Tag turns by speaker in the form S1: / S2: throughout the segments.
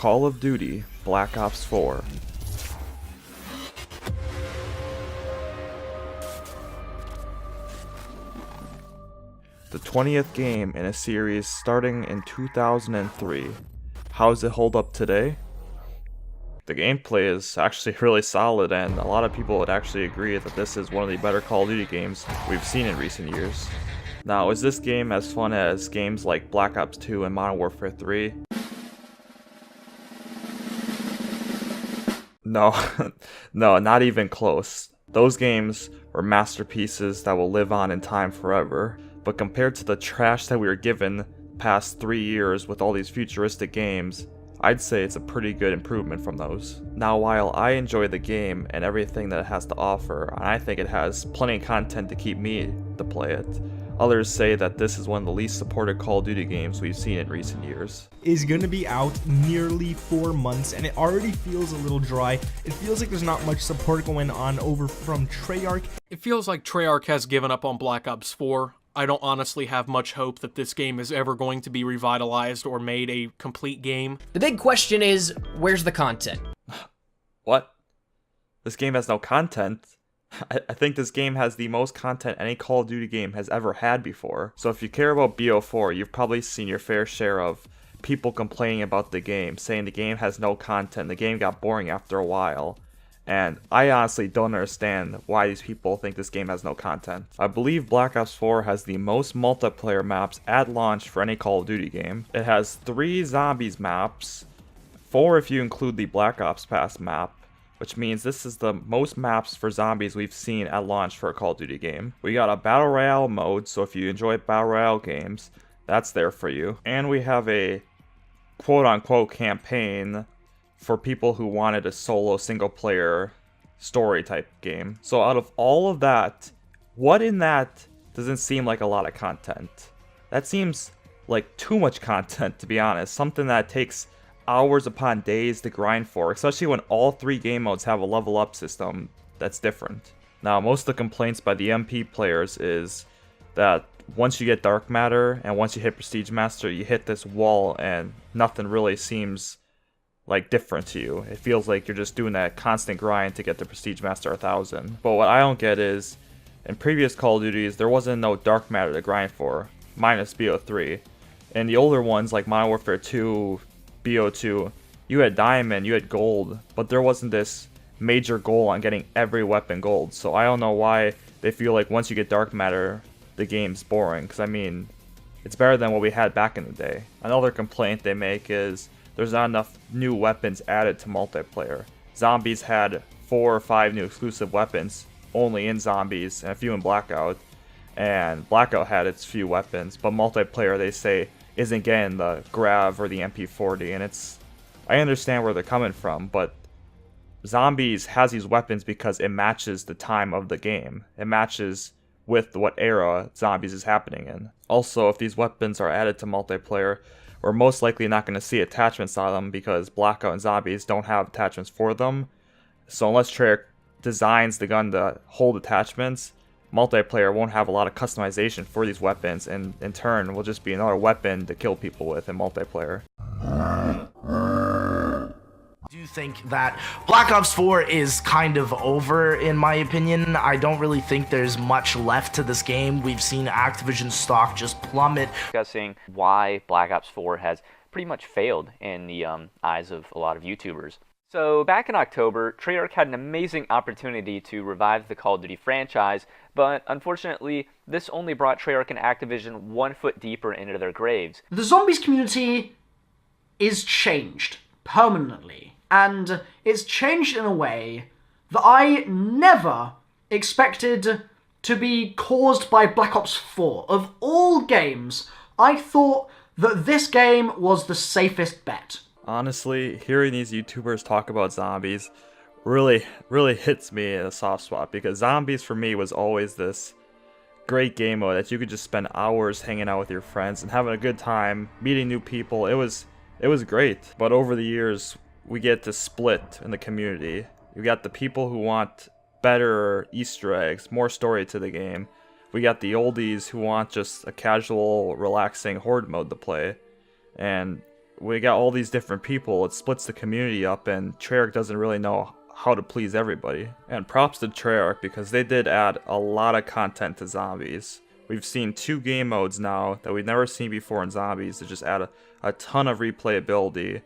S1: Call of Duty Black Ops 4. The 20th game in a series starting in 2003. How does it hold up today? The gameplay is actually really solid, and a lot of people would actually agree that this is one of the better Call of Duty games we've seen in recent years. Now, is this game as fun as games like Black Ops 2 and Modern Warfare 3? No, no, not even close. Those games were masterpieces that will live on in time forever. But compared to the trash that we were given past 3 years with all these futuristic games, I'd say it's a pretty good improvement from those. Now, while I enjoy the game and everything that it has to offer, and I think it has plenty of content to keep me to play it, others say that this is one of the least supported Call of Duty games we've seen in recent years.
S2: Is going to be out nearly 4 months, and it already feels a little dry. It feels like there's not much support going on over from Treyarch.
S3: It feels like Treyarch has given up on Black Ops 4. I don't honestly have much hope that this game is ever going to be revitalized or made a complete game.
S4: The big question is, where's the content?
S1: What? This game has no content? I think this game has the most content any Call of Duty game has ever had before. So if you care about BO4, you've probably seen your fair share of people complaining about the game, saying the game has no content, the game got boring after a while. And I honestly don't understand why these people think this game has no content. I believe Black Ops 4 has the most multiplayer maps at launch for any Call of Duty game. It has 3 zombies maps, 4 if you include the Black Ops Pass map, which means this is the most maps for zombies we've seen at launch for a Call of Duty game. We got a Battle Royale mode, so if you enjoy Battle Royale games, that's there for you. And we have a quote-unquote campaign for people who wanted a solo single-player story type game. So out of all of that, what in that doesn't seem like a lot of content? That seems like too much content, to be honest. Something that takes hours upon days to grind for, especially when all 3 game modes have a level up system that's different. Now, most of the complaints by the MP players is that once you get Dark Matter and once you hit Prestige Master, you hit this wall and nothing really seems like different to you. It feels like you're just doing that constant grind to get the Prestige Master 1000. But what I don't get is, in previous Call of Duties, there wasn't no Dark Matter to grind for, minus BO3. In the older ones like Modern Warfare 2, BO2, you had Diamond, you had Gold, but there wasn't this major goal on getting every weapon Gold. So I don't know why they feel like once you get Dark Matter, the game's boring, because I mean, it's better than what we had back in the day. Another complaint they make is there's not enough new weapons added to multiplayer. Zombies had 4 or 5 new exclusive weapons only in Zombies and a few in Blackout, and Blackout had its few weapons, but multiplayer, they say, isn't getting the Grav or the MP40, and I understand where they're coming from, but Zombies has these weapons because it matches the time of the game. It matches with what era Zombies is happening in. Also, if these weapons are added to multiplayer, we're most likely not going to see attachments on them because Blackout and Zombies don't have attachments for them. So unless Treyarch designs the gun to hold attachments, multiplayer won't have a lot of customization for these weapons, and in turn will just be another weapon to kill people with in multiplayer.
S5: I do think that Black Ops 4 is kind of over, in my opinion. I don't really think there's much left to this game. We've seen Activision stock just plummet.
S6: Discussing why Black Ops 4 has pretty much failed in the eyes of a lot of YouTubers. So back in October, Treyarch had an amazing opportunity to revive the Call of Duty franchise, but unfortunately, this only brought Treyarch and Activision 1 foot deeper into their graves.
S7: The zombies community is changed permanently. And it's changed in a way that I never expected to be caused by Black Ops 4. Of all games, I thought that this game was the safest bet.
S1: Honestly, hearing these YouTubers talk about Zombies really hits me in a soft spot, because Zombies for me was always this great game mode that you could just spend hours hanging out with your friends and having a good time, meeting new people. It was great. But over the years, we get to split in the community. We got the people who want better Easter eggs, more story to the game. We got the oldies who want just a casual, relaxing horde mode to play. And we got all these different people, it splits the community up, and Treyarch doesn't really know how to please everybody. And props to Treyarch, because they did add a lot of content to Zombies. We've seen 2 game modes now that we've never seen before in Zombies that just add a ton of replayability.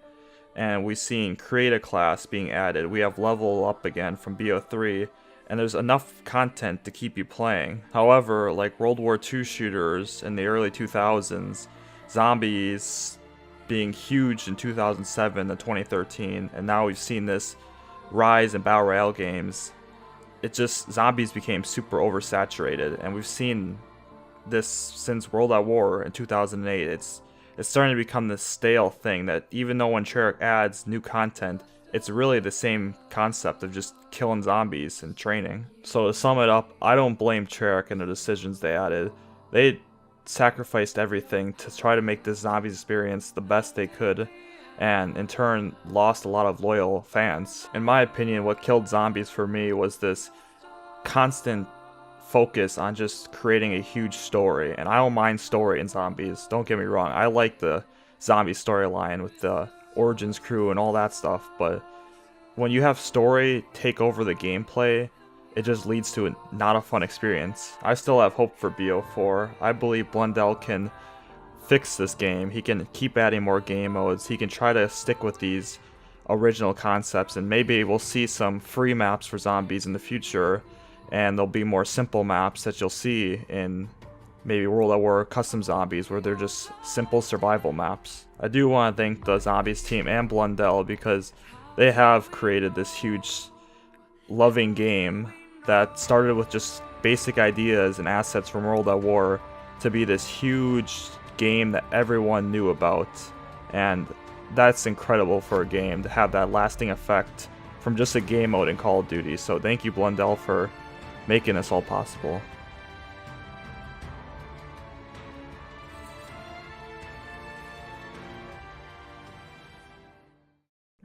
S1: And we've seen Create a Class being added. We have Level Up again from BO3. And there's enough content to keep you playing. However, like World War II shooters in the early 2000s, Zombies being huge in 2007 and 2013, and now we've seen this rise in Battle Royale games. Zombies became super oversaturated, and we've seen this since World at War in 2008. It's starting to become this stale thing that even though when Treyarch adds new content, it's really the same concept of just killing zombies and training. So to sum it up, I don't blame Treyarch and the decisions they added. They sacrificed everything to try to make this zombies experience the best they could, and in turn lost a lot of loyal fans. In my opinion, what killed Zombies for me was this constant focus on just creating a huge story. And I don't mind story in Zombies, don't get me wrong. I like the zombie storyline with the Origins crew and all that stuff, but when you have story take over the gameplay, it just leads to not a fun experience. I still have hope for BO4. I believe Blundell can fix this game. He can keep adding more game modes. He can try to stick with these original concepts, and maybe we'll see some free maps for Zombies in the future, and there'll be more simple maps that you'll see in maybe World at War Custom Zombies, where they're just simple survival maps. I do want to thank the Zombies team and Blundell, because they have created this huge loving game that started with just basic ideas and assets from World at War to be this huge game that everyone knew about. And that's incredible for a game to have that lasting effect from just a game mode in Call of Duty. So thank you, Blundell, for making this all possible.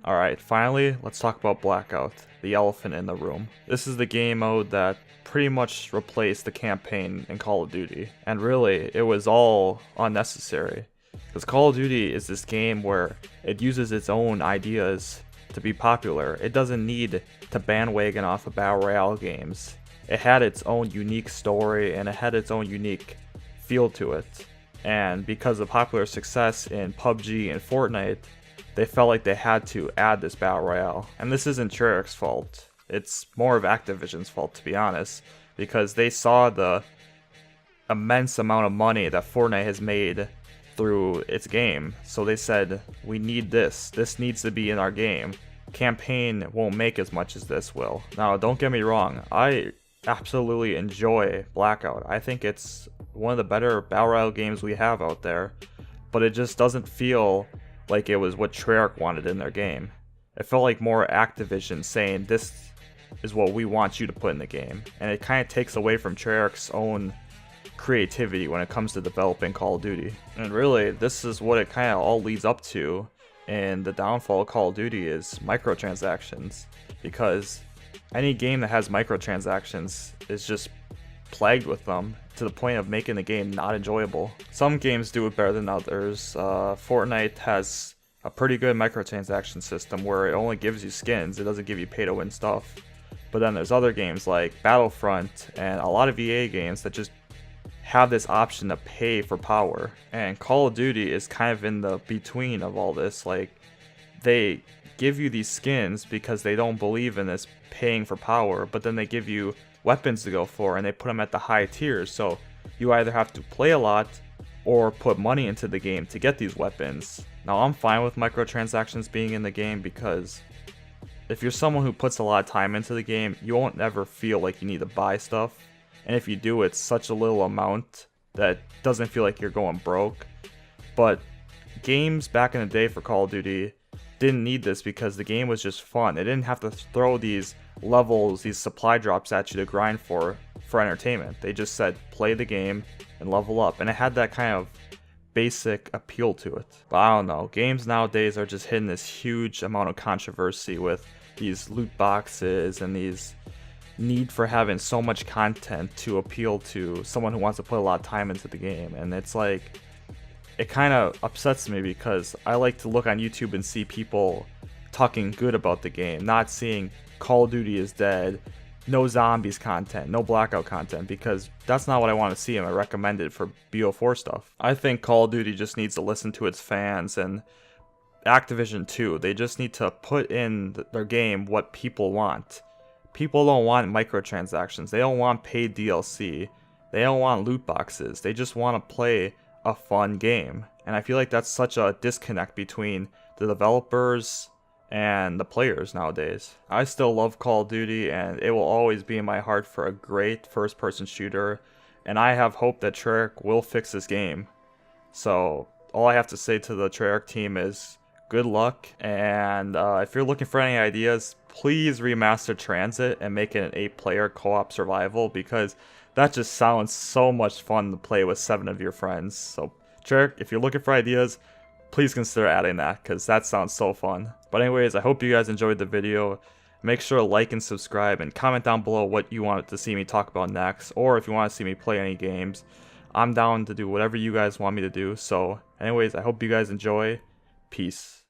S1: Alright, finally, let's talk about Blackout, the elephant in the room. This is the game mode that pretty much replaced the campaign in Call of Duty. And really, it was all unnecessary. Because Call of Duty is this game where it uses its own ideas to be popular. It doesn't need to bandwagon off of Battle Royale games. It had its own unique story, and it had its own unique feel to it. And because of popular success in PUBG and Fortnite, they felt like they had to add this Battle Royale. And this isn't Treyarch's fault. It's more of Activision's fault, to be honest, because they saw the immense amount of money that Fortnite has made through its game. So they said, we need this. This needs to be in our game. Campaign won't make as much as this will. Now, don't get me wrong. I absolutely enjoy Blackout. I think it's one of the better Battle Royale games we have out there. But it just doesn't feel like it was what Treyarch wanted in their game. It felt like more Activision saying, this is what we want you to put in the game. And it kind of takes away from Treyarch's own creativity when it comes to developing Call of Duty. And really, this is what it kind of all leads up to in the downfall of Call of Duty is microtransactions. Because any game that has microtransactions is just plagued with them to the point of making the game not enjoyable. Some games do it better than others. Fortnite has a pretty good microtransaction system where it only gives you skins, it doesn't give you pay to win stuff. But then there's other games like Battlefront and a lot of EA games that just have this option to pay for power. And Call of Duty is kind of in the between of all this. Like, they give you these skins because they don't believe in this paying for power, but then they give you weapons to go for and they put them at the high tiers, so you either have to play a lot or put money into the game to get these weapons. Now, I'm fine with microtransactions being in the game because if you're someone who puts a lot of time into the game, you won't ever feel like you need to buy stuff, and if you do, it's such a little amount that doesn't feel like you're going broke. But games back in the day for Call of Duty didn't need this because the game was just fun. They didn't have to throw these levels, these supply drops at you to grind for entertainment. They just said play the game and level up, and it had that kind of basic appeal to it. But I don't know, games nowadays are just hitting this huge amount of controversy with these loot boxes and these need for having so much content to appeal to someone who wants to put a lot of time into the game. And it's like, it kind of upsets me because I like to look on YouTube and see people talking good about the game, not seeing Call of Duty is dead, no zombies content, no blackout content, because that's not what I want to see in my recommended for BO4 stuff. I think Call of Duty just needs to listen to its fans, and Activision too. They just need to put in their game what people want. People don't want microtransactions, they don't want paid DLC, they don't want loot boxes, they just want to play a fun game. And I feel like that's such a disconnect between the developers and the players nowadays. I still love Call of Duty, and it will always be in my heart for a great first-person shooter, and I have hope that Treyarch will fix this game. So all I have to say to the Treyarch team is good luck, and if you're looking for any ideas, please remaster Transit and make it an 8-player co-op survival, because that just sounds so much fun to play with 7 of your friends. So Treyarch, if you're looking for ideas, please consider adding that, because that sounds so fun. But anyways, I hope you guys enjoyed the video. Make sure to like and subscribe, and comment down below what you want to see me talk about next, or if you want to see me play any games. I'm down to do whatever you guys want me to do. So anyways, I hope you guys enjoy. Peace.